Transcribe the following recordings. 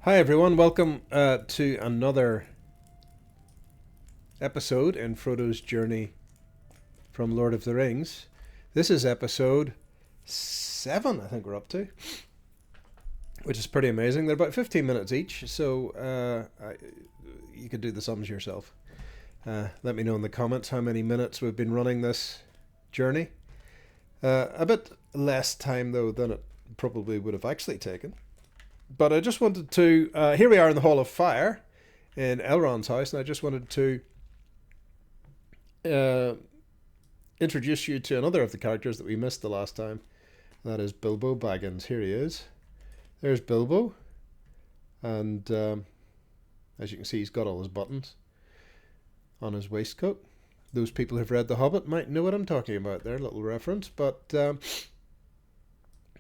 Hi everyone, welcome to another episode in Frodo's journey from Lord of the Rings. This is episode 7, I think we're up to, which is pretty amazing. They're about 15 minutes each, so you could do the sums yourself. Let me know in the comments how many minutes we've been running this journey. A bit less time though than it probably would have actually taken. But I just wanted to, here we are in the Hall of Fire in Elrond's house, and I just wanted to introduce you to another of the characters that we missed the last time. That is Bilbo Baggins. Here he is. There's Bilbo, and as you can see, he's got all his buttons on his waistcoat. Those people who've read The Hobbit might know what I'm talking about there, little reference, but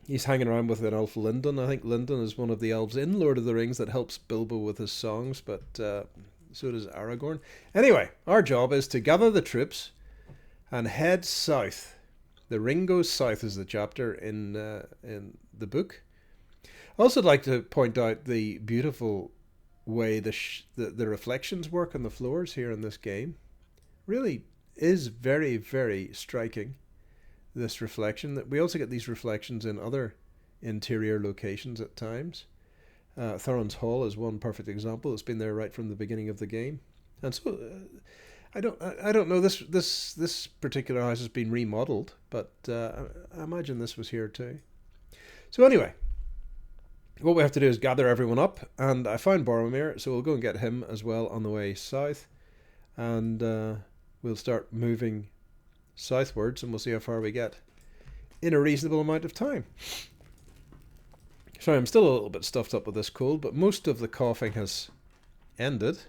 he's hanging around with an elf, Lindon. I think Lindon is one of the elves in Lord of the Rings that helps Bilbo with his songs, but so does Aragorn. Anyway, our job is to gather the troops and head south. The Ring Goes South is the chapter in the book. I also like to point out the beautiful way the reflections work on the floors here in this game. Really is very, very striking. This reflection, that we also get these reflections in other interior locations at times. Thorin's Hall is one perfect example. It's been there right from the beginning of the game, and so I don't know, this particular house has been remodeled, but I imagine this was here too. So anyway, what we have to do is gather everyone up, and I found Boromir, so we'll go and get him as well on the way south, and we'll start moving southwards, and we'll see how far we get in a reasonable amount of time. Sorry, I'm still a little bit stuffed up with this cold, but most of the coughing has ended.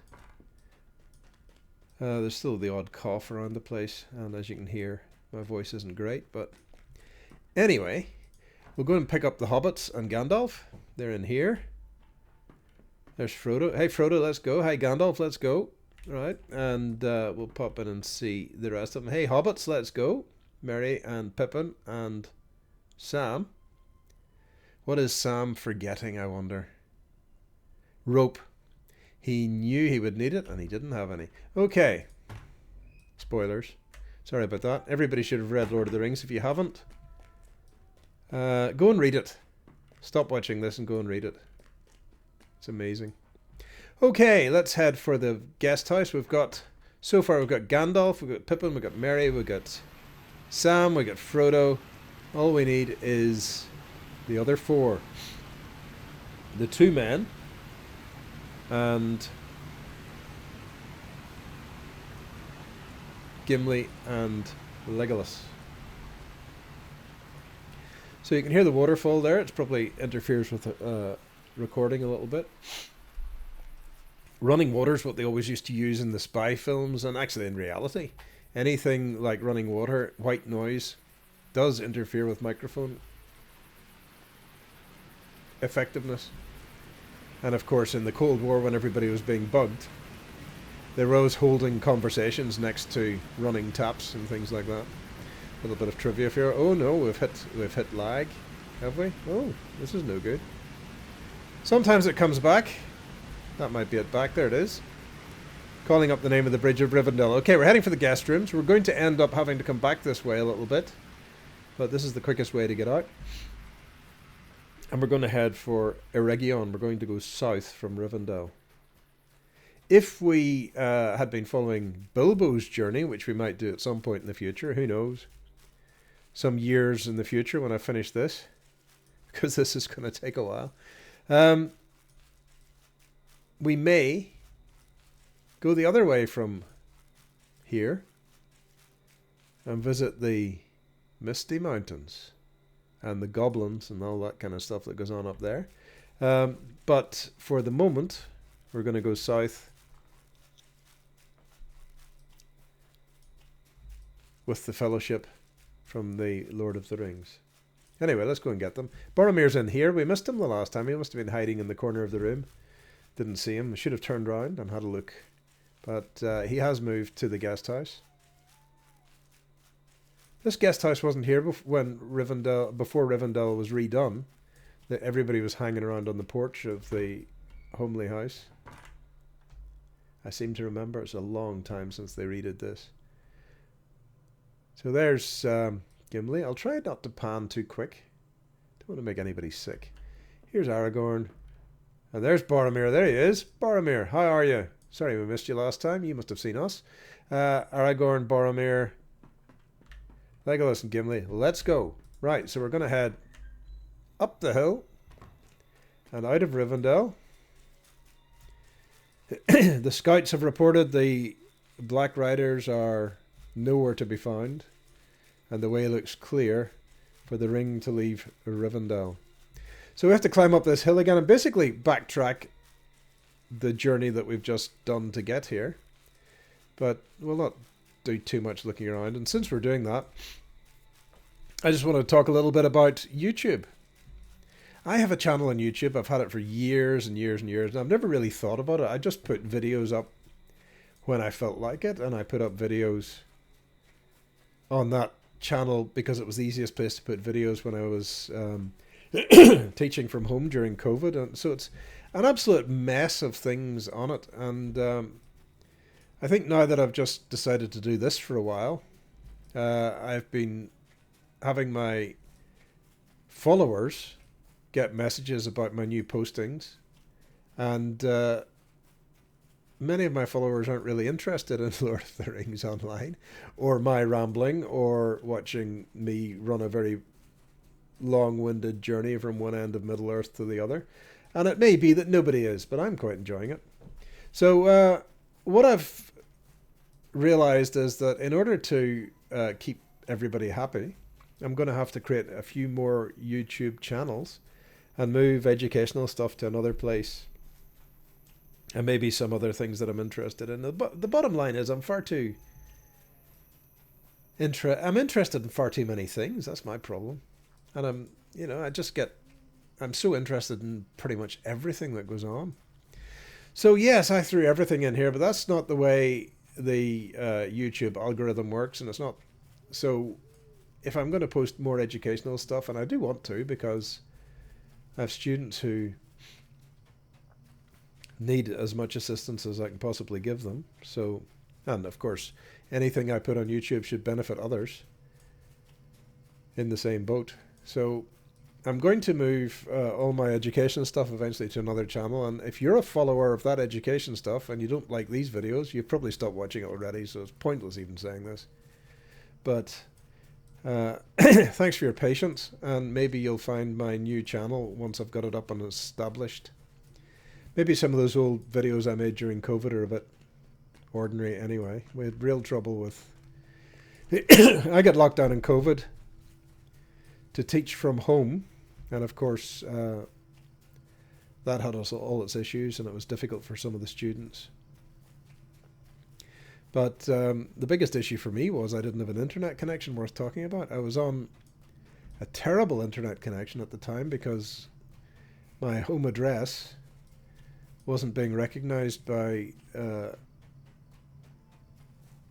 There's still the odd cough around the place, and as you can hear, my voice isn't great, but anyway, we'll go and pick up the hobbits and Gandalf. They're in here. There's Frodo. Hey Frodo, let's go. Hey Gandalf, let's go. Right, and we'll pop in and see the rest of them. Hey hobbits, let's go. Merry and Pippin and Sam. What is Sam forgetting, I wonder? Rope. He knew he would need it, and he didn't have any. Okay. Spoilers. Sorry about that. Everybody should have read Lord of the Rings. If you haven't, go and read it. Stop watching this and go and read it. It's amazing. Okay, let's head for the guest house. So far we've got Gandalf, we've got Pippin, we've got Merry, we've got Sam, we've got Frodo. All we need is the other four. The two men and Gimli and Legolas. So you can hear the waterfall there. It probably interferes with recording a little bit. Running water is what they always used to use in the spy films, and actually in reality, anything like running water, white noise, does interfere with microphone effectiveness. And of course, in the Cold War, when everybody was being bugged, they were always holding conversations next to running taps and things like that. A little bit of trivia here. Oh no, we've hit lag, have we? Oh, this is no good. Sometimes it comes back. That might be it back. There it is. Calling up the name of the bridge of Rivendell. Okay, we're heading for the guest rooms. We're going to end up having to come back this way a little bit, but this is the quickest way to get out. And we're going to head for Eregion. We're going to go south from Rivendell. If we had been following Bilbo's journey, which we might do at some point in the future, who knows? Some years in the future when I finish this, because this is going to take a while. We may go the other way from here and visit the Misty Mountains and the goblins and all that kind of stuff that goes on up there. But for the moment, we're going to go south with the Fellowship from the Lord of the Rings. Anyway, let's go and get them. Boromir's in here. We missed him the last time. He must have been hiding in the corner of the room. Didn't see him. I should have turned around and had a look. But he has moved to the guest house. This guest house wasn't here before Rivendell was redone. That everybody was hanging around on the porch of the homely house. I seem to remember it's a long time since they redid this. So there's Gimli. I'll try not to pan too quick. Don't want to make anybody sick. Here's Aragorn. And there's Boromir. There he is. Boromir, how are you? Sorry we missed you last time. You must have seen us. Aragorn, Boromir, Legolas and Gimli. Let's go. Right, so we're going to head up the hill and out of Rivendell. The scouts have reported the Black Riders are nowhere to be found, and the way looks clear for the ring to leave Rivendell. So we have to climb up this hill again and basically backtrack the journey that we've just done to get here. But we'll not do too much looking around. And since we're doing that, I just want to talk a little bit about YouTube. I have a channel on YouTube. I've had it for years and years and years, and I've never really thought about it. I just put videos up when I felt like it, and I put up videos on that channel because it was the easiest place to put videos when I was teaching from home during COVID. And so it's an absolute mess of things on it. And I think now that I've just decided to do this for a while, I've been having my followers get messages about my new postings, and many of my followers aren't really interested in Lord of the Rings Online, or my rambling, or watching me run a very long-winded journey from one end of Middle-earth to the other. And it may be that nobody is, but I'm quite enjoying it. So what I've realized is that in order to keep everybody happy, I'm going to have to create a few more YouTube channels and move educational stuff to another place, and maybe some other things that I'm interested in. The bottom line is I'm interested in far too many things. That's my problem. And I'm so interested in pretty much everything that goes on. So yes, I threw everything in here, but that's not the way the YouTube algorithm works, and it's not. So if I'm going to post more educational stuff, and I do want to, because I have students who need as much assistance as I can possibly give them. So, and of course, anything I put on YouTube should benefit others in the same boat. So I'm going to move all my education stuff eventually to another channel. And if you're a follower of that education stuff and you don't like these videos, you've probably stopped watching it already, so it's pointless even saying this. But thanks for your patience, and maybe you'll find my new channel once I've got it up and established. Maybe some of those old videos I made during COVID are a bit ordinary anyway. We had real trouble with... I got locked down in COVID to teach from home, and of course that had all its issues, and it was difficult for some of the students. But the biggest issue for me was I didn't have an internet connection worth talking about. I was on a terrible internet connection at the time because my home address wasn't being recognized by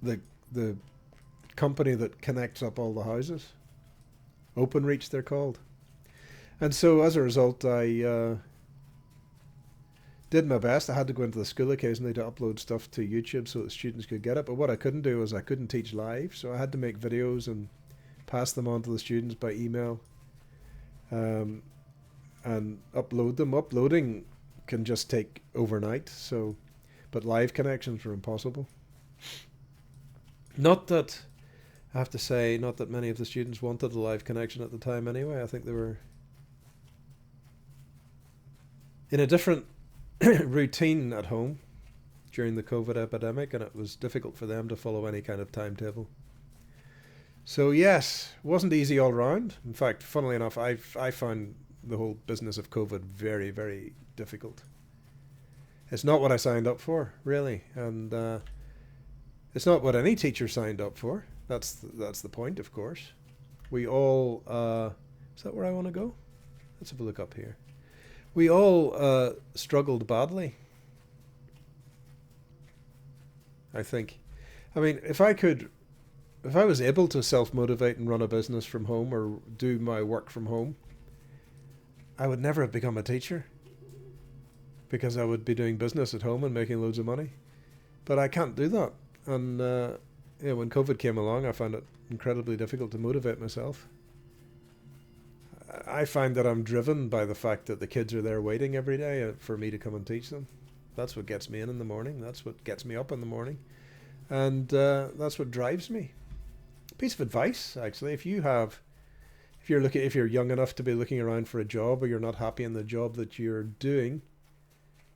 the company that connects up all the houses. OpenReach, they're called. And so as a result, I did my best. I had to go into the school occasionally to upload stuff to YouTube so that students could get it. But what I couldn't do was I couldn't teach live, so I had to make videos and pass them on to the students by email and upload them. Uploading can just take overnight, so but live connections were impossible. Not that, I have to say, not that many of the students wanted a live connection at the time anyway. I think they were in a different routine at home during the COVID epidemic, and it was difficult for them to follow any kind of timetable. So yes, it wasn't easy all round. In fact, funnily enough, I found the whole business of COVID very, very difficult. It's not what I signed up for, really, and it's not what any teacher signed up for. That's the point, of course. We all is that where I want to go? Let's have a look up here. We all struggled badly, I think. I mean, if I was able to self-motivate and run a business from home or do my work from home, I would never have become a teacher. because I would be doing business at home and making loads of money. But I can't do that. And when COVID came along, I found it incredibly difficult to motivate myself. I find that I'm driven by the fact that the kids are there waiting every day for me to come and teach them. That's what gets me in the morning. That's what gets me up in the morning. And that's what drives me. Piece of advice, actually, if you're young enough to be looking around for a job, or you're not happy in the job that you're doing,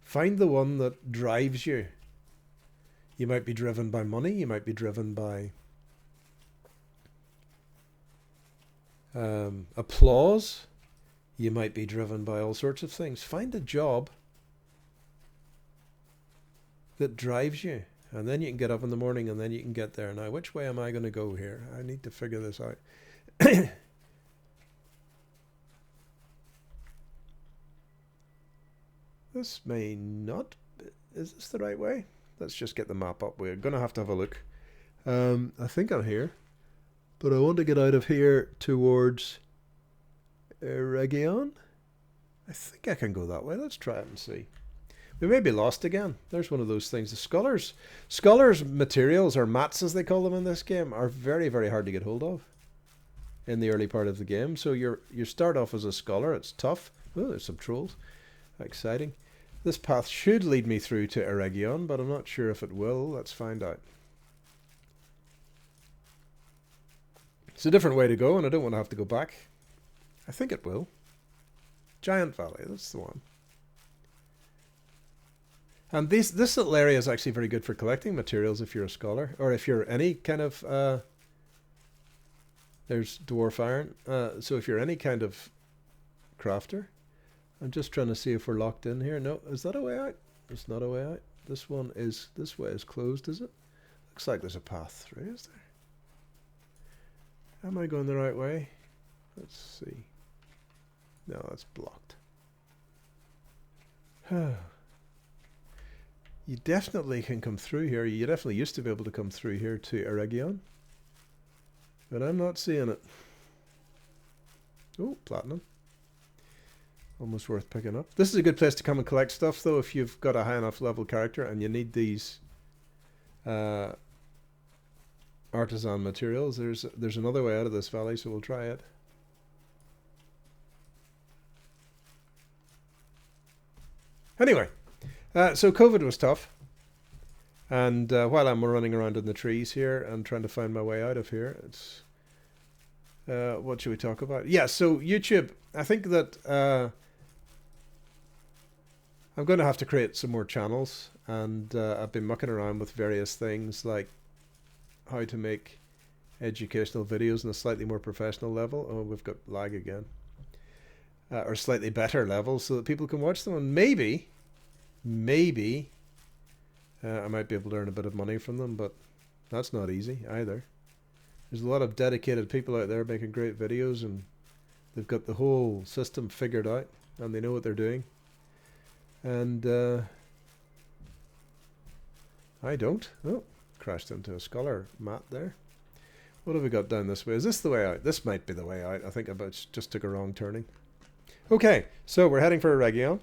find the one that drives you. You might be driven by money. You might be driven by applause. You might be driven by all sorts of things. Find a job that drives you, and then you can get up in the morning, and then you can get there. Now, which way am I going to go here? I need to figure this out. This may not... Is this the right way? Let's just get the map up. We're going to have a look. I think I'm here. But I want to get out of here towards Eregion. I think I can go that way. Let's try it and see. We may be lost again. There's one of those things. The scholars' materials, or mats as they call them in this game, are very, very hard to get hold of in the early part of the game. So you start off as a scholar. It's tough. Oh, there's some trolls. Exciting. This path should lead me through to Eregion, but I'm not sure if it will. Let's find out. It's a different way to go, and I don't want to have to go back. I think it will. Giant Valley, that's the one. And this little area is actually very good for collecting materials if you're a scholar, or if you're any kind of... there's dwarf iron. So if you're any kind of crafter... I'm just trying to see if we're locked in here. No, is that a way out? It's not a way out. This way is closed, is it? Looks like there's a path through, is there? Am I going the right way? Let's see. No, that's blocked. You definitely can come through here. You definitely used to be able to come through here to Eregion. But I'm not seeing it. Oh, platinum. Almost worth picking up. This is a good place to come and collect stuff, though, if you've got a high enough level character and you need these artisan materials. There's another way out of this valley, so we'll try it. Anyway, so COVID was tough. And while I'm running around in the trees here and trying to find my way out of here, it's... what should we talk about? Yeah, so YouTube, I think that... I'm going to have to create some more channels, and I've been mucking around with various things like how to make educational videos on a slightly more professional level. Oh, we've got lag again. Or slightly better levels so that people can watch them, and maybe I might be able to earn a bit of money from them, but that's not easy either. There's a lot of dedicated people out there making great videos, and they've got the whole system figured out, and they know what they're doing. And I don't. Oh, crashed into a scholar mat there. What have we got down this way? Is this the way out? This might be the way out. I think I just took a wrong turning. Okay, so we're heading for Eregion.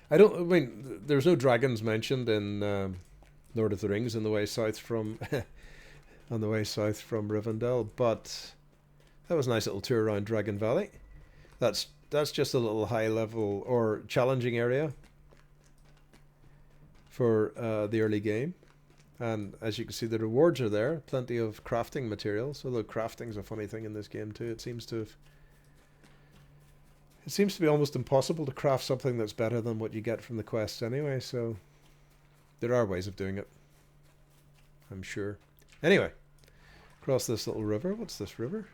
I mean, there's no dragons mentioned in Lord of the Rings on the way south from on the way south from Rivendell, but that was a nice little tour around Dragon Valley. That's just a little high level or challenging area for the early game. And as you can see, the rewards are there. Plenty of crafting materials, although crafting's a funny thing in this game too. It seems to be almost impossible to craft something that's better than what you get from the quests anyway, so there are ways of doing it, I'm sure. Anyway, across this little river. What's this river?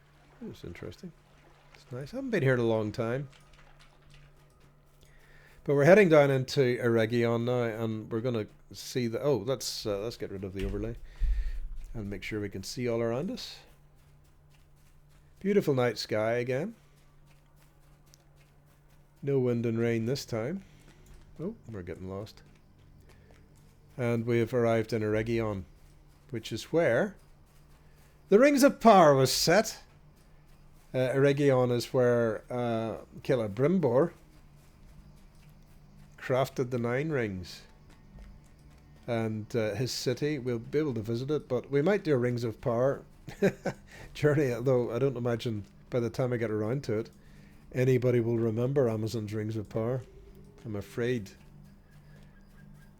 Oh, it's interesting. It's nice. I haven't been here in a long time. But we're heading down into Eregion now, and we're going to see the... Oh, let's get rid of the overlay and make sure we can see all around us. Beautiful night sky again. No wind and rain this time. Oh, we're getting lost. And we have arrived in Eregion, which is where the Rings of Power was set. Eregion is where Killer Brimbor crafted the 9 rings. And his city, we'll be able to visit it, but we might do a Rings of Power journey, although I don't imagine by the time I get around to it, anybody will remember Amazon's Rings of Power. I'm afraid.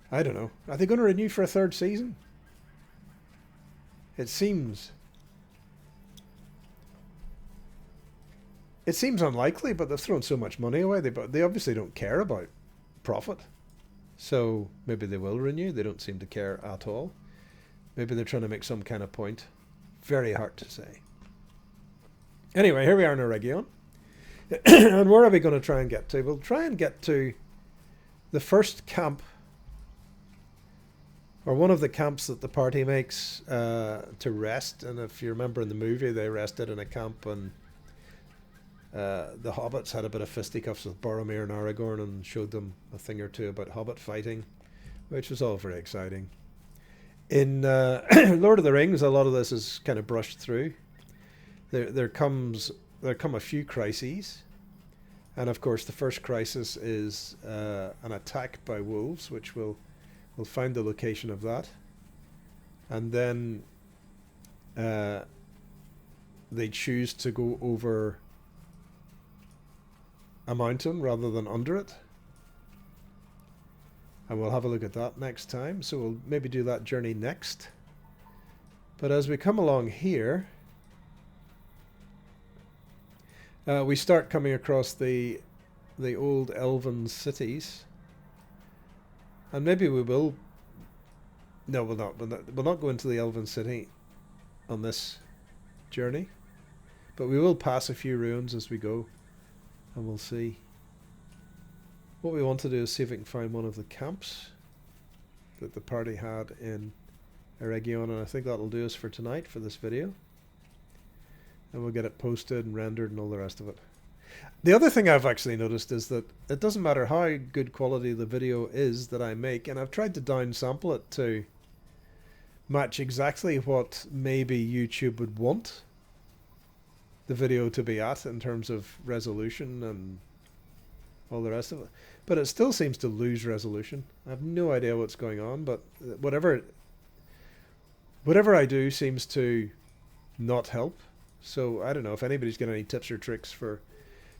I don't know. Are they going to renew for a 3rd season? It seems unlikely, but they've thrown so much money away. They obviously don't care about profit. So maybe they will renew. They don't seem to care at all. Maybe they're trying to make some kind of point. Very hard to say. Anyway, here we are in Eregion. And where are we going to try and get to? We'll try and get to the first camp, or one of the camps that the party makes to rest. And if you remember in the movie, they rested in a camp, and the hobbits had a bit of fisticuffs with Boromir and Aragorn and showed them a thing or two about hobbit fighting, which was all very exciting. In Lord of the Rings, a lot of this is kind of brushed through. There come a few crises, and of course the first crisis is an attack by wolves, which we'll find the location of that, and then they choose to go over a mountain rather than under it, and we'll have a look at that next time. So we'll maybe do that journey next. But as we come along here, we start coming across the old elven cities, and maybe we will. No, we'll not. We'll not go into the elven city on this journey, but we will pass a few ruins as we go. And we'll see. What we want to do is see if we can find one of the camps that the party had in Eregion, and I think that'll do us for tonight for this video. And we'll get it posted and rendered and all the rest of it. The other thing I've actually noticed is that it doesn't matter how good quality the video is that I make, and I've tried to downsample it to match exactly what maybe YouTube would want the video to be at in terms of resolution and all the rest of it, but it still seems to lose resolution. I have no idea what's going on, but whatever I do seems to not help. So I don't know if anybody's got any tips or tricks for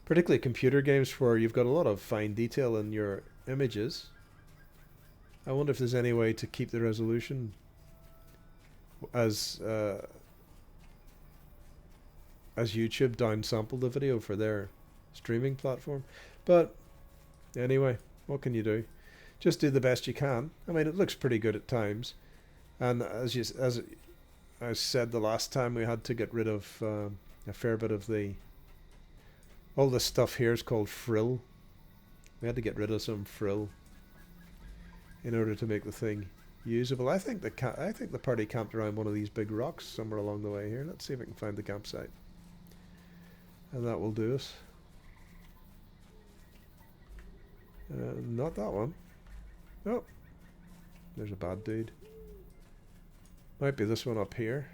particularly computer games where you've got a lot of fine detail in your images. I wonder if there's any way to keep the resolution as YouTube downsampled the video for their streaming platform. But anyway, what can you do? Just do the best you can. I mean, it looks pretty good at times, and as I said the last time, we had to get rid of a fair bit of all this stuff here is called frill. We had to get rid of some frill in order to make the thing usable. I think the party camped around one of these big rocks somewhere along the way here. Let's see if we can find the campsite. And that will do us. Not that one. Oh, there's a bad dude. Might be this one up here.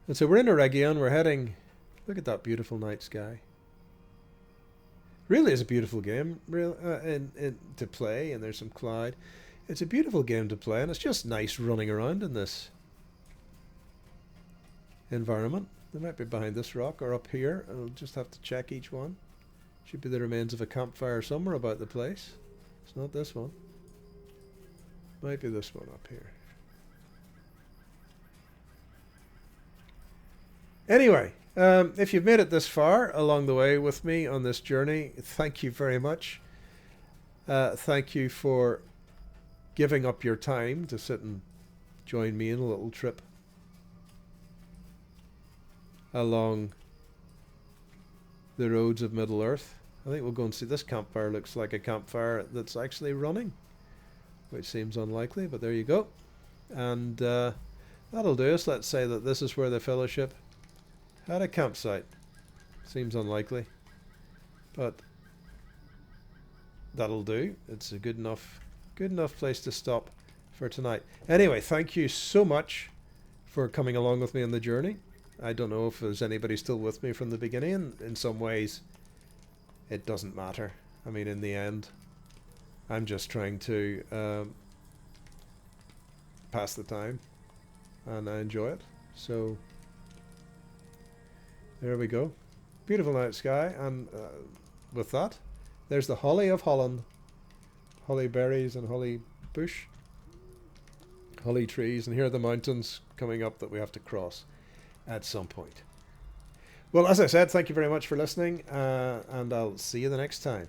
And so we're in Eregion. We're heading. Look at that beautiful night sky. Really is a beautiful game. To play, and there's some cloud. It's a beautiful game to play, and it's just nice running around in this environment. They might be behind this rock or up here. I'll just have to check each one. Should be the remains of a campfire somewhere about the place. It's not this one. Might be this one up here. Anyway, if you've made it this far along the way with me on this journey, thank you very much. Thank you for giving up your time to sit and join me in a little trip along the roads of Middle-earth. I think we'll go and see. This campfire looks like a campfire that's actually running, which seems unlikely, but there you go. And that'll do us. Let's say that this is where the Fellowship had a campsite. Seems unlikely, but that'll do. It's a good enough place to stop for tonight. Anyway, thank you so much for coming along with me on the journey. I don't know if there's anybody still with me from the beginning. In some ways, it doesn't matter. I mean, in the end, I'm just trying to pass the time, and I enjoy it. So there we go. Beautiful night sky, and with that, there's the holly of Holland. Holly berries and holly bush. Holly trees, and here are the mountains coming up that we have to cross at some point. Well, as I said, thank you very much for listening, and I'll see you the next time.